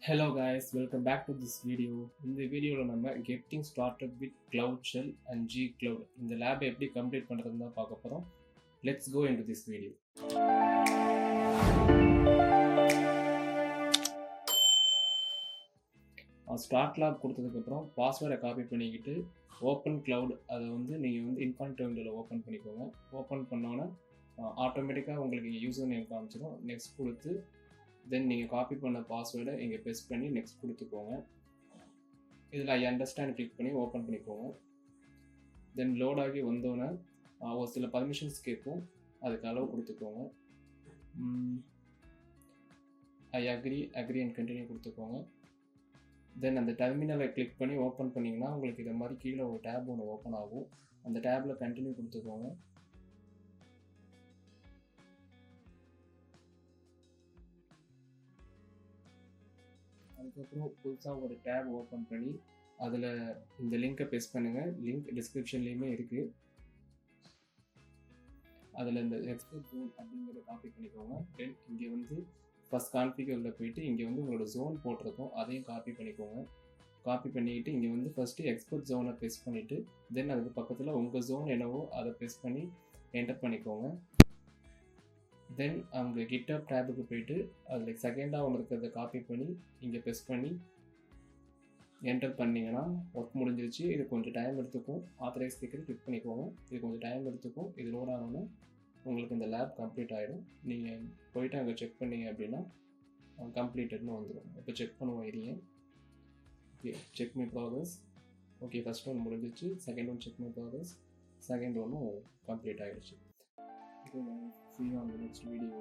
Hello guys, welcome back to this video. இந்த வீடியோல நம்ம getting started with Cloud Shell and G Cloud இந்த lab எப்படி complete பண்றதுன்னு தான் பார்க்க போறோம். Let's go into this video. Start lab கொடுத்ததுக்கு அப்புறம் பாஸ்வேர்டை காப்பி பண்ணிக்கிட்டு ஓப்பன் கிளவுட் அதை வந்து நீங்கள் வந்து இன்ஃபான்ட் டெர்மினலில் ஓப்பன் பண்ணிக்கோங்க. ஓப்பன் பண்ணோன்னே ஆட்டோமேட்டிக்காக உங்களுக்கு யூசர் நேம் காமிச்சிடும். நெக்ஸ்ட் கொடுத்து தென் நீங்கள் காப்பி பண்ண பாஸ்வேர்டை இங்கே பெஸ்ட் பண்ணி நெக்ஸ்ட் கொடுத்துக்கோங்க. இதில் ஐ அண்டர்ஸ்டாண்ட் கிளிக் பண்ணி ஓப்பன் பண்ணிக்கோங்க. தென் லோட் ஆகி வந்தோன்னே ஒரு சில பர்மிஷன்ஸ் கேட்கும், அதுக்கு அளவு கொடுத்துக்கோங்க. ஐ அக்ரி அண்ட் கண்டினியூ கொடுத்துக்கோங்க. தென் அந்த டெர்மினலை கிளிக் பண்ணி ஓப்பன் பண்ணிங்கன்னா உங்களுக்கு இதை மாதிரி கீழே ஒரு டேப் ஒன்று ஓப்பன் ஆகும். அந்த டேப்பில் கண்டினியூ கொடுத்துக்கோங்க. அதுக்கப்புறம் புதுசாக ஒரு டேப் ஓப்பன் பண்ணி அதில் இந்த லிங்க்கை பேஸ்ட் பண்ணுங்கள். லிங்க் டிஸ்கிரிப்ஷன்லேயுமே இருக்குது. அதில் இந்த எக்ஸ்போர்ட் ஜோன் அப்படிங்கிறத காப்பி பண்ணிக்கோங்க. தென் இங்கே வந்து ஃபஸ்ட் கான்ஃபிகரில் போயிட்டு இங்கே வந்து உங்களோட ஜோன் போட்டிருக்கோம், அதையும் காப்பி பண்ணிக்கோங்க. காப்பி பண்ணிக்கிட்டு இங்கே வந்து ஃபஸ்ட்டு எக்ஸ்போர்ட் ஜோனை பேஸ்ட் பண்ணிவிட்டு தென் அதுக்கு பக்கத்தில் உங்கள் ஜோன் என்னவோ அதை பேஸ்ட் பண்ணி என்டர் பண்ணிக்கோங்க. தென் அவங்க GitHub டேபுக்கு போயிட்டு அதில் செகண்டாக ஒன்று இருக்கிறத காப்பி பண்ணி இங்கே பேஸ்ட் பண்ணி என்டர் பண்ணிங்கன்னா ஒர்க் முடிஞ்சிருச்சு. இது கொஞ்சம் டைம் எடுத்துக்கும். ஆத்தரைஸ் கேட்குறது கிளிக் பண்ணிக்கோங்க. இது கொஞ்சம் டைம் எடுத்துக்கும். இது லோட் ஆனோன்னா உங்களுக்கு இந்த லேப் கம்ப்ளீட் ஆகிடும். நீங்கள் போயிட்டு அங்கே செக் பண்ணீங்க அப்படின்னா கம்ப்ளீட்டட்னு வந்துடும். இப்போ செக் பண்ணுவோம் இருங்க. Okay, check my progress. Okay, first one முடிஞ்சிச்சு. Second one check my progress. Second ஒன்றும் கம்ப்ளீட் ஆகிடுச்சு. See you on the next video.